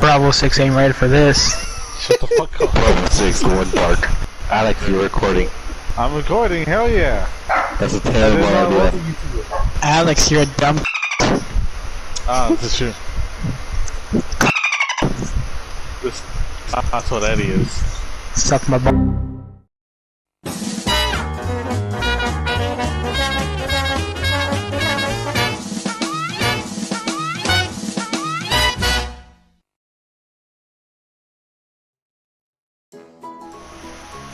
Bravo 6 ain't ready for this. Shut the fuck up. Bravo 6, going dark. Alex, you're recording. I'm recording, hell yeah. That's a terrible idea. Alex, you're a dumb. Ah, this is true. That's what Eddy is. Suck my butt.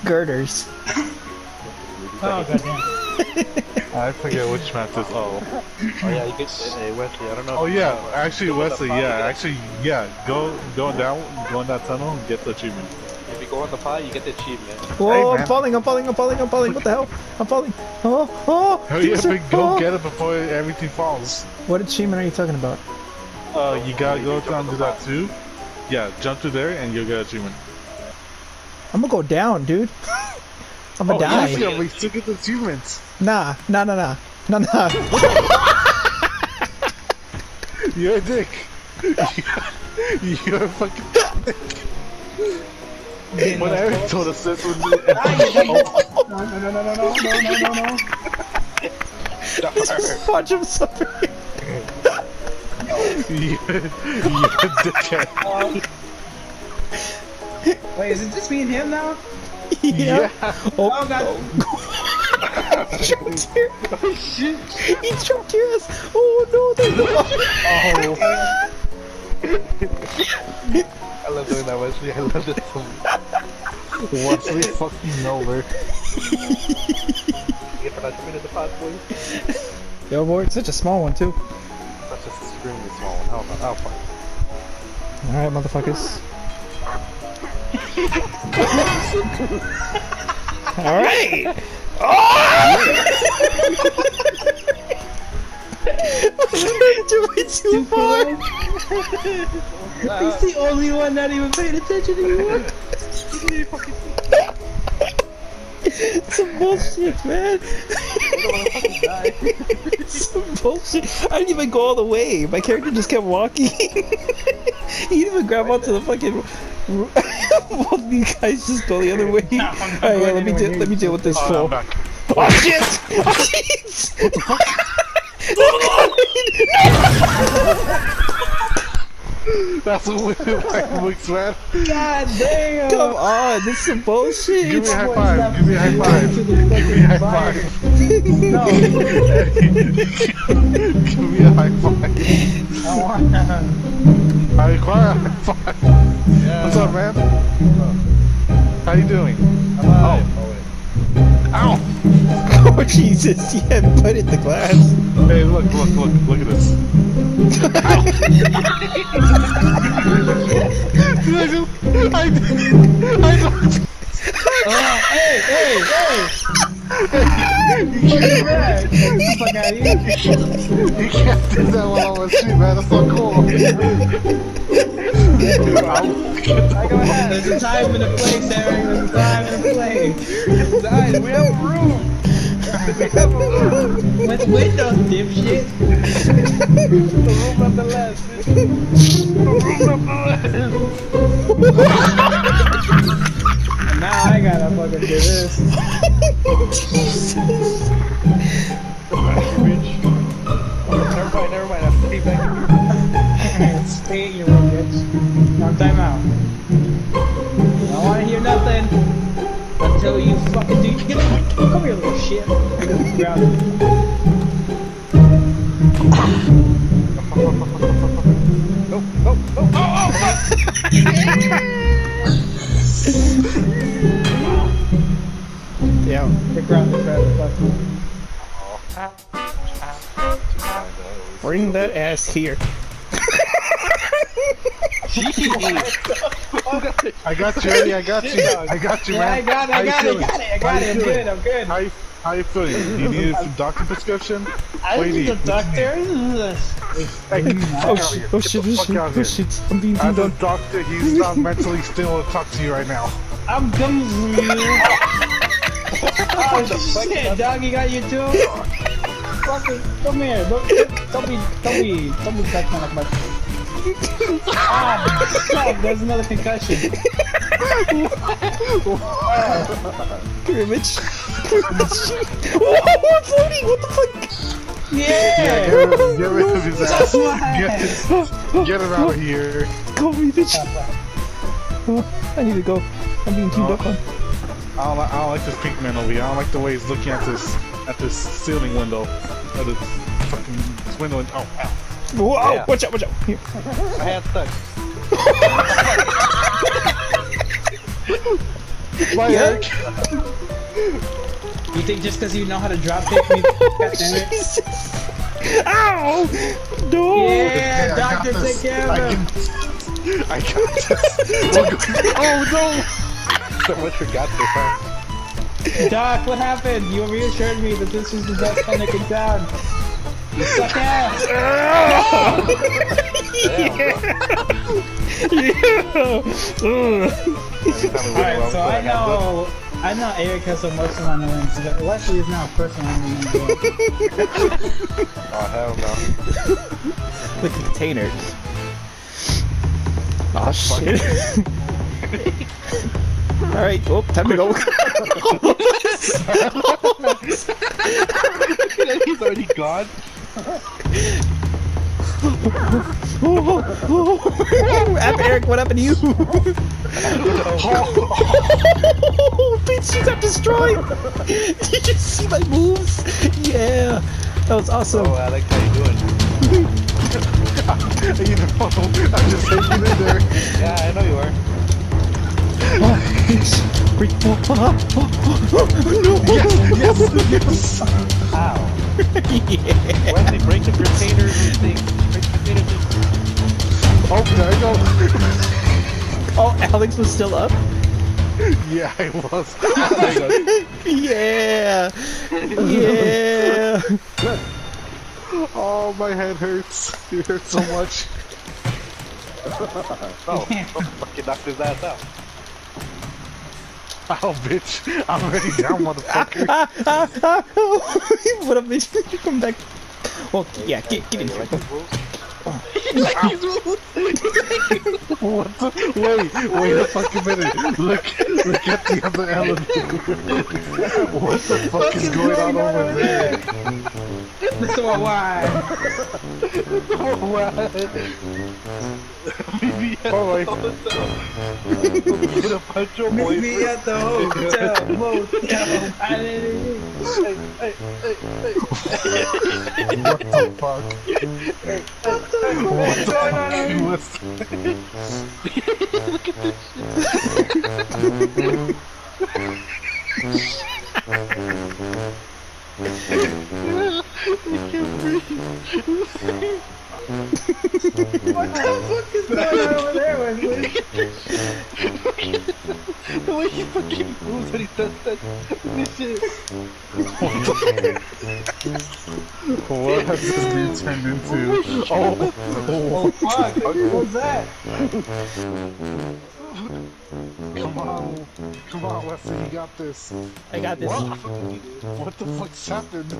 Girders. Oh, goddamn. I forget which map this. Oh yeah, you could say Wesley. I don't know. Oh yeah, actually Wesley. Yeah, Go down that tunnel and get the achievement. If you go on the pie, you get the achievement. Whoa, Hey, I'm falling. What the hell? I'm falling. Oh. Hell yeah, Jesus. but go get it before everything falls. What achievement are you talking about? You gotta go down to that too. Yeah, jump to there and you'll get achievement. I'm gonna go down, dude. I'm gonna die. Yeah, we still get the achievements. Nah. You're a dick. You're a fucking dick. What Eric told us this would be. No. Watch him suffer. You're a dickhead. Wait, is it just me and him now? Yeah. Oh God. He choked here. Oh shit. He choked your ass. Oh no, there's no. I love doing that, Wesley. I love it so much. Wesley fucking over. Get for that minute the pot, boy. Yo, boy, it's such a small one too. That's just extremely small one. Hell no, I'll fight. Alright, motherfuckers. Alright! Oh! Doing too far! He's the only one not even paying attention anymore. Some bullshit, man. Some bullshit. I didn't even go all the way. My character just kept walking. He didn't even grab onto the fucking. Both of you guys just go the other way. Alright, yeah, let me deal with this fool. Oh shit! Oh shit! That's what we looks, man. God damn! Come on, this is some bullshit. Give me a high five. Give me a high five. Give me a high five. No. Give me a high five. I want I require a high five. What's up, man? How you doing? oh. Ow! Oh Jesus, you had put in the glass. Hey, look at this. I Hey! Get the fuck out of here. You can't do that while I'm on street, man. That's not cool. I go ahead. There's a time and a place, Eric. There's a time and a place. Guys, we have a room. With windows, dipshit. The room of the left. The room of the left. And now I gotta fucking do this. Never mind. I'm staying back. Stay in your room, bitch. Now time out. I don't wanna hear nothing until you fucking do. Get come here, little shit. Grab it. Yeah. Get ground the crab. Bring that ass here. I got you, Eddie. I got you, Yeah, man. I got it. I'm good. How you feeling? You need a doctor prescription? I What do you need a need? doctor. Hey, Oh shit, I'm being As pinned a on. doctor, he's not mentally stable to talk to you right now. I'm coming for you. Oh shit, doggy got you too. Fucking come here. Don't be touching like my. Fuck, there's another concussion. Come here, Mitch. Whoa, I'm floating! What the fuck? Yeah! Get rid of his ass. Get him out of here. Go, Mitch. Oh, I need to go. I'm being teamed up on. I don't like this pink man over here. I don't like the way he's looking at this ceiling window. At this fucking window. Oh, ow. Whoa! Yeah. Watch out! Watch out! Here. My hand's stuck. Bye, Yeah. Eric. You think just because you know how to drop kick me? God damn it. Jesus! Ow! No! Yeah, I got doctor, this. take care of him. I got this. Oh no! So much for got this, huh? Doc, what happened? You reassured me that this was the best clinic in town. You suck ass. Alright, so I know Eric has some emotional on the lens, but Leslie is now personal on the lens. Oh, hell no. The containers. Oh shit. Alright, oh, time to go. He's already gone. Eric, what happened to you? Bitch, you got destroyed! Did you see my moves? Yeah, that was awesome. Oh, Alex, how you doing? You know, I'm just hanging in there. Yeah, I know you are. Yes. Ow. Yeah. Wesley, break the containers and things. Break the containers and... Oh, there I go. Oh, Alex was still up? Yeah, I was. There you go. Yeah! Yeah! Oh, my head hurts. It hurts so much. Oh, fucking knocked his ass out. Oh, bitch. I'm already down, motherfucker. What up, bitch? Come back. Well, yeah, get in here. Like his moves? What the? Wait a fucking minute. Look at the other elevator. What the fuck is going on over there? That's all why. Meet me at Alright. the hotel. Get a bunch of Meet boys. me at the hotel, motel. What the fuck? What the fuck was Look at this What the fuck is going on over there, Wesley? the way he fucking moves when he does that. This shit. What has this dude turned into? Oh, Fuck, what was that? come on, Wesley, you got this. I got this. What the fuck's happened?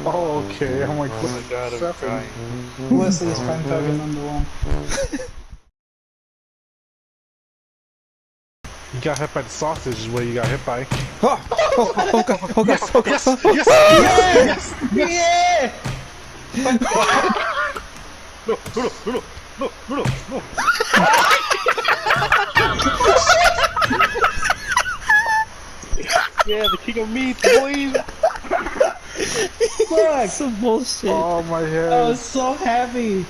Oh, okay. I'm like, Oh my god, I'm what's happened? crying. Wesley is fan thugging on the one. You got hit by the sausage is what you got hit by. Oh god, oh god, oh god. Yes! Yeah! No. Yeah, the king of meat, boys. Fuck! Some bullshit. Oh, my head. I was so happy.